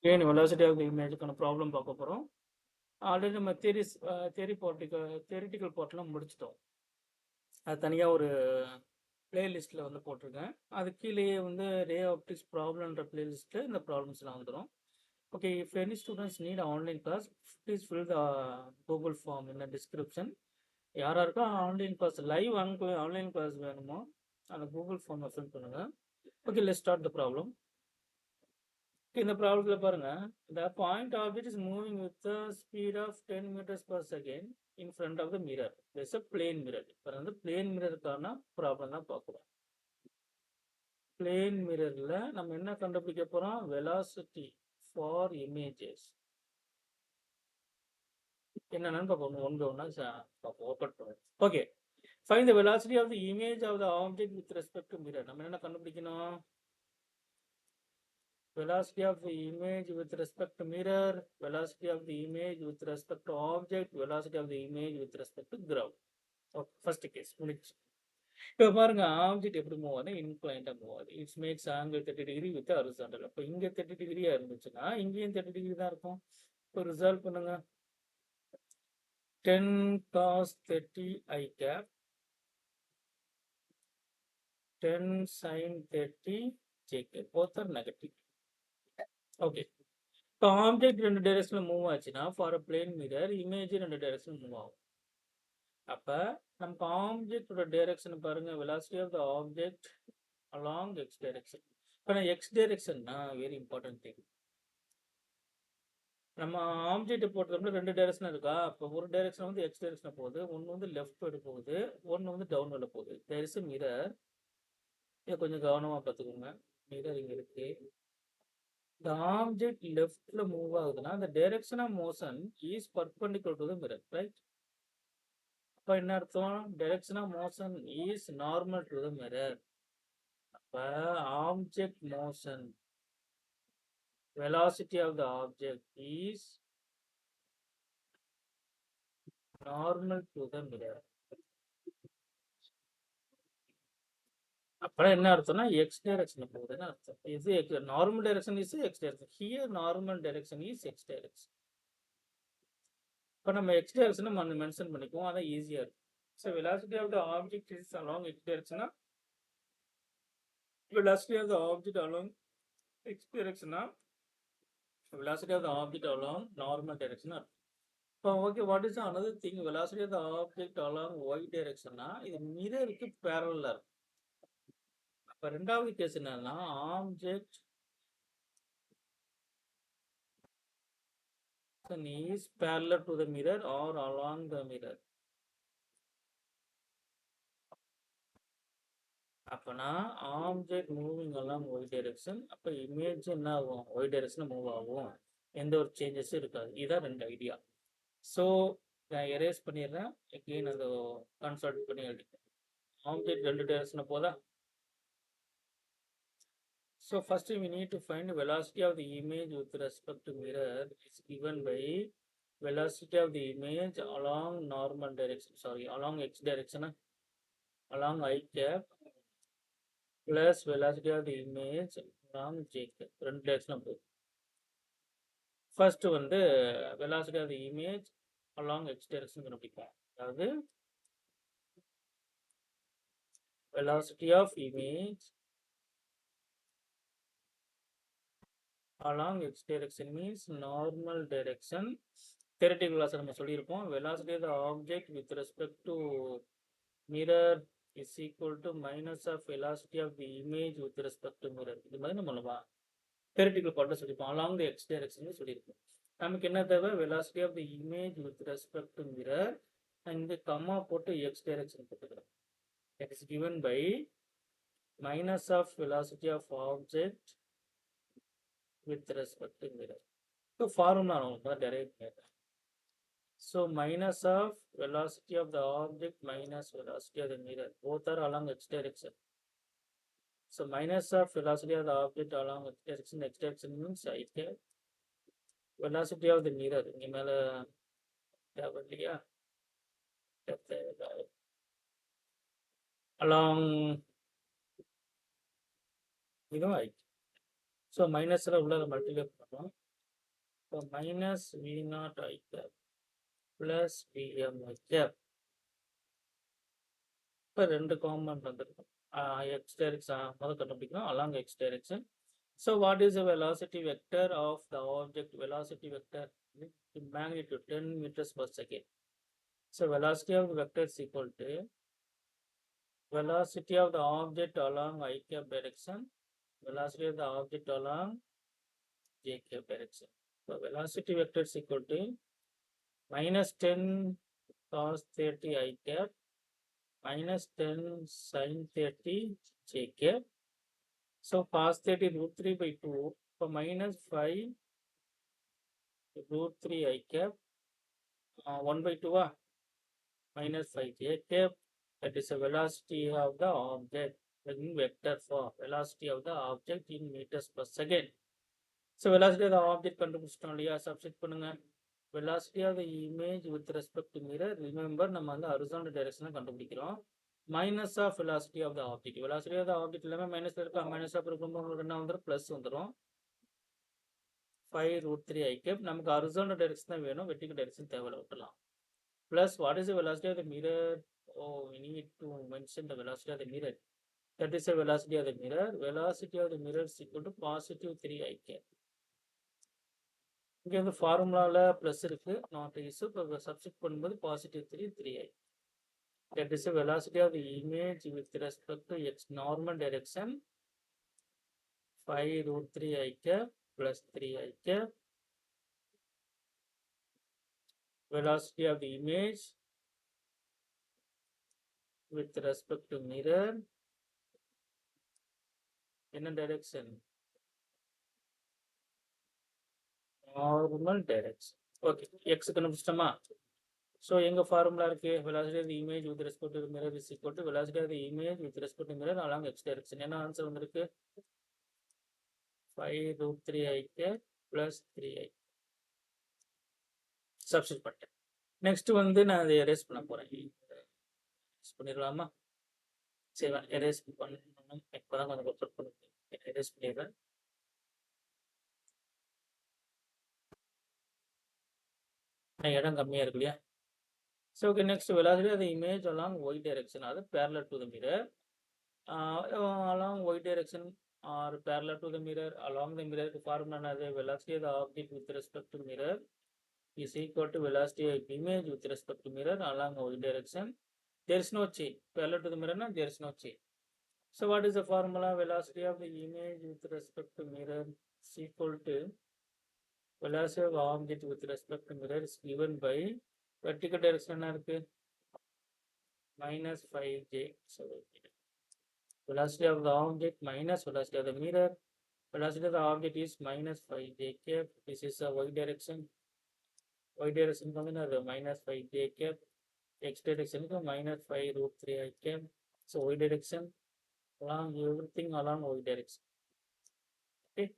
ஏன் velocity of the இமேஜுக்கான problem பார்க்க போகிறோம். ஆல்ரெடி நம்ம தியரிட்டிக்கல் பார்ட்லாம் முடிச்சிட்டோம். அது தனியாக ஒரு பிளேலிஸ்ட்டில் வந்து போட்டிருக்கேன். அது கீழேயே வந்து ரே ஆப்டிக்ஸ் ப்ராப்ளம்ன்ற பிளேலிஸ்ட்டில் இந்த ப்ராப்ளம்ஸ்லாம் வந்துடும். Okay, if any students need online class, please fill the Google form in the description. யாராருக்கா online class live online class வேணுமோ அந்த கூகுள் ஃபார்மை ஃபில் பண்ணுங்கள். Okay, let's start the problem. இந்த ப்ராப்ளத்தில் பாருங்க, the point object is moving with the speed of 10 meters per second in front of the mirror. There's a plane mirror. இப்போ வந்து plane மிரருக்கான problem தான் பார்க்குறோம். பிளேன் மிரரில் நம்ம என்ன கண்டுபிடிக்க போகிறோம்? வெலாசிட்டி ஃபார் இமேஜஸ் என்னென்னு பார்ப்போம். ஒன்றா பார்ப்போம். ஓப்பன் பண்ணுவோம். Okay, find the velocity of the image of the object with respect to mirror. நம்ம என்ன கண்டுபிடிக்கணும்? Velocity of the image with respect to mirror, velocity of the image with respect to object, velocity of the image with respect to ground. Okay, first case முடிச்சு. இப்போ பாருங்க, object எப்படி move ஆகுது? இன்க்ளைண்டா move ஆகுது. It's max angle 30 degree with horizontal. அப்போ இங்க 30 டிகிரியா இருந்துச்சுன்னா இங்கேயும் 30 டிகிரி தான் இருக்கும். இப்போ ரிசால்வ் பண்ணுங்க. 10 cos 30 I cap 10 sin 30 J cap. Both are negative. Okay, இப்போ ஆப்ஜெக்ட் ரெண்டு டைரக்ஷன்ல மூவ் ஆச்சுன்னா for a plane mirror image ரெண்டு டைரக்ஷன் மூவ் ஆகும். அப்போ நமக்கு ஆப்ஜெக்டோட டைரக்ஷன் பாருங்க, velocity of the object along x direction. இப்போ நான் எக்ஸ் டைரக்ஷன்னா வெரி இம்பார்ட்டன்ட் திங். நம்ம ஆப்ஜெக்ட் பொறுத்தவரை ரெண்டு டைரக்ஷன் இருக்கா? இப்போ ஒரு டைரக்ஷன் வந்து எக்ஸ் டைரக்ஷன் போகுது, ஒன்று வந்து லெஃப்ட் சைடு போகுது, ஒன்று வந்து டவுன் வேர்டில் போகுது. There is mirror. இதை கொஞ்சம் கவனமாக பார்த்துக்கோங்க. மிரர் இங்கே இருக்கு. The object leftல மூவ் ஆகுதுன்னா the direction of motion is perpendicular to the mirror, right? அப்ப என்ன அர்த்தம்? direction of motion is normal to the mirror. அப்ப object motion, velocity of the object is normal to the mirror. அப்ப என்ன அர்த்தம்னா x direction போகுதுன்னு அர்த்தம். இது normal direction is x direction. Here normal direction is x direction. இப்போ நம்ம x direction mention பண்ணிக்குவோம், அதான் ஈஸியா இருக்கும். So velocity of the object is along x direction. Velocity of the object along x direction, velocity of the object along normal direction. So, okay, what is another thing? Velocity of the object along y direction, இது மிரருக்கு parallel. அப்ப ரெண்டாவது case என்னன்னா, object is parallel to the mirror or along the mirror. அப்பனா object moving along y direction. அப்போ image என்ன ஆகும்? Y direction move ஆகும். எந்த ஒரு சேஞ்சஸும் இருக்காது. இதுதான் ரெண்டு ஐடியா. ஸோ நான் எரேஸ் பண்ணிடுறேன். எகெயின் அதை கன்சல்ட் பண்ணி எழுதிக்கிறேன். ஆப்ஜெக்ட் ரெண்டு டைரக்ஷனில் போதா? So first we need to find velocity of the image with respect to mirror is given by velocity of the image along normal direction, sorry, along x direction, along I cap plus velocity of the image along j cap. ரெண்டு direction போகுது. First வந்து velocity of the image along x direction கண்டுபிடிப்போம். அதாவது velocity of image along x direction means normal direction. Theoretical class நம்ம சொல்லியிருப்போம். velocity of the object with respect to mirror is equal to minus of velocity of the image with respect to mirror. இது மாதிரி நம்ம theoretical part சொல்லியிருப்போம். along the x direction சொல்லியிருப்போம். நமக்கு என்ன தேவை? velocity of the image with respect to mirror and comma போட்டு x direction போட்டுக்கிறோம். That is given by minus of velocity of object with respect to mirror. So formula நான் derive பண்ணிட்டேன். So minus of velocity of the object minus velocity of the mirror, both are along x direction. So minus of velocity of the object along x direction means I cap velocity of the mirror. இங்க மேல தேவை இல்லையா? along இதுவும் I. So minusல உள்ள multiply பண்ணுவோம். இப்போ minus v naught I cap plus vm I cap. இப்போ ரெண்டு காம்பவுண்ட் வந்துருக்கும். X direction முதல் கண்டுபிடிக்கணும் along x direction. So what is the velocity vector of the object? Velocity vector in magnitude 10 meters per second. So velocity of the vector is equal to velocity of the object along I cap direction, velocity of the object along j cap direction. So velocity vector is equal to minus 10 cos 30 I cap minus 10 sin 30 j cap. So cos 30 root 3 by 2, so minus 5 root 3 I cap 1 by 2 minus 5 j cap. That is the velocity of the object in vector form. Velocity of the object in meters per second. So velocity of the object கண்டுபிடிச்சிட்டோம் இல்லையா? Substitute பண்ணுங்க. Velocity of the image with respect to mirror. Remember நம்ம வந்து horizontal direction கண்டுபிடிக்கிறோம். Minus of velocity of the object. Velocity of the object எல்லாமே மைனஸ்ல இருக்கா? Minus of இருக்கும்போது உங்களுக்கு என்ன வந்துடும்? ப்ளஸ் வந்துடும். 5 root 3 I cap. நமக்கு horizontal direction தான் வேணும், vertical direction தேவையில்லை, விட்டுலாம். Plus what is the velocity of the mirror? Oh, we need to mention the velocity of the mirror. That is the velocity of the mirror. Velocity of the mirror is equal to positive 3 I cap. இங்கே வந்து ஃபார்முலாவில் plus இருக்கு, not is. இப்போ substitute பண்ணும்போது positive 3 3i. That is the velocity of the image with respect to x normal direction 5 root 3 I cap plus 3 I cap. Velocity of the image with respect to mirror in a direction normal direction. Okay, x கண்டுபிடிச்சிட்டோமா? So எங்க formula இருக்கு? velocity of the image with respect to the mirror is equal to velocity of the image with respect to mirror along x direction. என்ன answer வந்திருக்கு? 5 root 3 I cap plus 3i. Substitute பண்ணிட்டேன். Next வந்து நான் அதை erase பண்ண போறேன். Erase பண்ணிடலாமா? சரி, எரேஸ் பண்ணணும். இப்போதான் கொஞ்சம் ஒர்க் பண்ணுங்க. எரேஸ் பண்ணிடுறேன். இடம் கம்மியா இருக்கு இல்லையா? So okay, next velocity of the image along y direction, அது parallel to the mirror. Along y direction or parallel to the mirror, along the mirror formula என்னது? velocity of the object with respect to mirror is equal to velocity of image with respect to mirror along y direction. There is no change. Parallel to the mirror, there is no change. So what is the formula? Velocity of the image with respect to mirror is equal to velocity of object with respect to mirror is given by vertical direction என்ன இருக்கு? minus 5j. So velocity of the object minus velocity of the mirror. Velocity of the object is minus 5j cap. This is a y direction. Y direction வந்து minus 5j cap. X direction minus 5 root 3 I cap. So y direction along everything along y direction. Okay.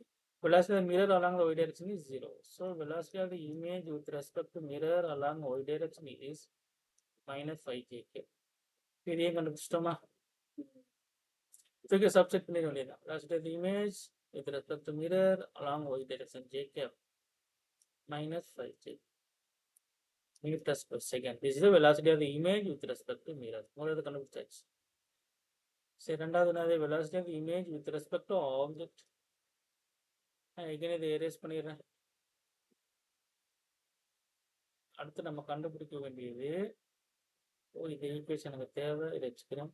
Velocity of the mirror along the y direction is 0. So velocity of the image with respect to mirror along y direction is minus 5j cap. இதையும் கண்டுபிடிச்சிட்டோமா? இதுக்கு substitute பண்ணிட வேண்டியதான். Velocity of the image with respect to mirror along y direction j cap minus 5j meters per second. This is the velocity of the image with respect to mirror. மூணாவது கண்டுபிடிச்சாச்சு. சரி, ரெண்டாவது என்னது? velocity of the image with respect to object. இதை erase பண்ணிடுறேன். அடுத்து நம்ம கண்டுபிடிக்க வேண்டியது, இது ஈக்குவேஷன் எனக்கு தேவை, இதை வச்சுக்கிறேன்.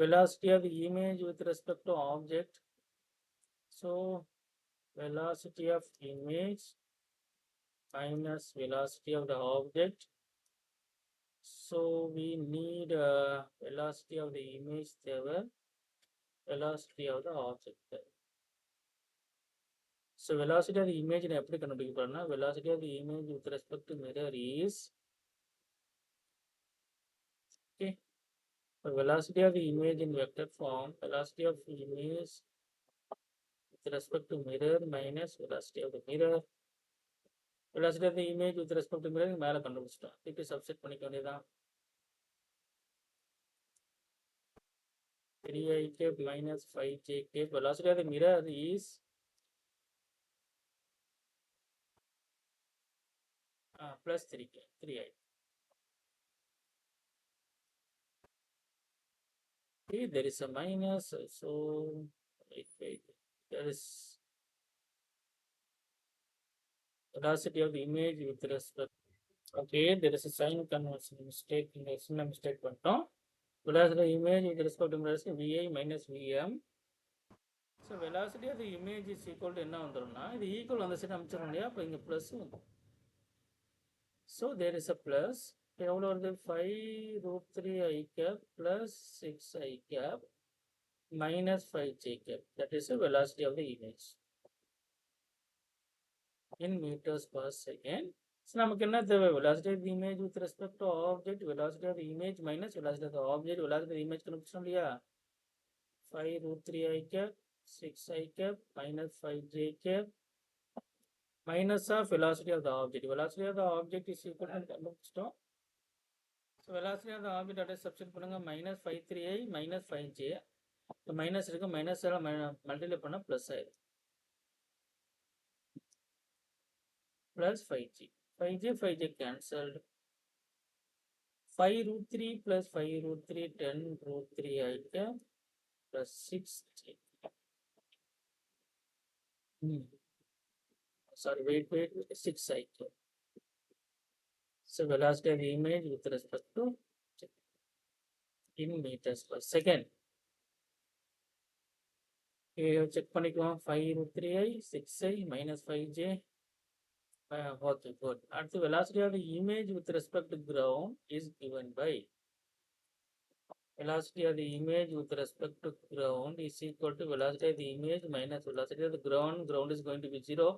velocity of the image with respect to object. So velocity of image minus velocity of the object. So we need velocity of the image தேவை, velocity of the object தேவை. So velocity of the image நான் எப்படி கண்டுபிடிக்க போறேன்னா, velocity of the image with respect to mirror is, okay, the velocity of the image in vector form, velocity of the image with respect to mirror minus velocity of the mirror. Velocity of the image with respect to mirror மேலே கண்டுபிடிச்சிட்டோம். திருப்பி substitute பண்ணிக்க வேண்டியதான். 3i cap minus 5j cap. Velocity of the mirror is plus 3i. Okay, there is a minus, so wait. There is velocity of the image with respect. Okay, there is a sign convention mistake. Mistake பண்ணிட்டோம். Velocity of the image with respect to vi minus vm. So velocity of the image is equal to என்ன வந்துரும்னா இது equal அந்த side அமைச்சிடும் இல்லையா, அப்போ இங்கே plus வந்துடும். So there is a plus எவ்வளோ வருது 5√3i cap plus 6i cap minus 5j cap. That is the velocity of the image in meters per second. So நமக்கு என்ன தேவை, velocity of the image with respect to object, velocity of the image minus velocity of the object, velocity of the image கண்டுபிடிச்சோம் இல்லையா, 5√3i cap 6i cap minus 5j cap minus of velocity of the object. Velocity of the object is equal to கண்டுபிடிச்சிட்டோம். So velocity of the object அதை substitute பண்ணுங்க, minus 5.3i minus 5j. இப்போ minus இருக்கு, minus எல்லாம் multiply பண்ணால் plus ஆயிடும், plus 5g. 5g cancelled. 5√3 plus 5√3 10√3i cap plus 6j. Sorry, wait, 6i cap. So velocity of the image with respect to in meters per second. Check பண்ணிக்குவோம், 5√3i 6i minus 5j. Okay, good. அடுத்து velocity of the image with respect to ground is given by velocity of the image with respect to ground is equal to velocity of the image minus velocity of the ground. Ground is going to be 0.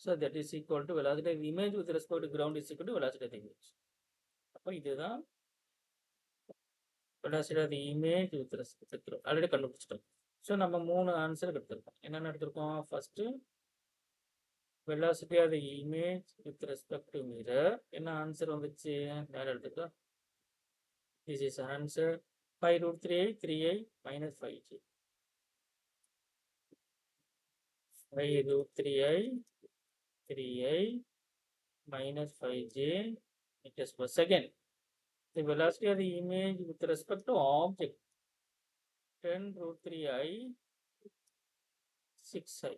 So that is equal to velocity of the image with respect to ground is equal to velocity of the image. அப்போ இதுதான் velocity of the image with respect to ground. Already கண்டுபிடிச்சிட்டோம். So நம்ம 3 answer எடுத்திருக்கோம். என்னென்ன எடுத்திருக்கோம், first velocity of the image with respect to mirror. என்ன answer வந்துச்சு, மேலே எடுத்துக்கலாம். This is answer 5√3i 3i minus 5j. 5√3i 3i minus 5j meters per second. The velocity of the image with respect to object 10√3i 6i.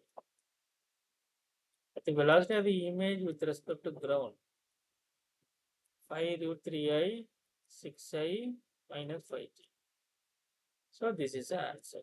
The velocity of the image with respect to ground 5√3i 6i minus 5j. So this is the answer.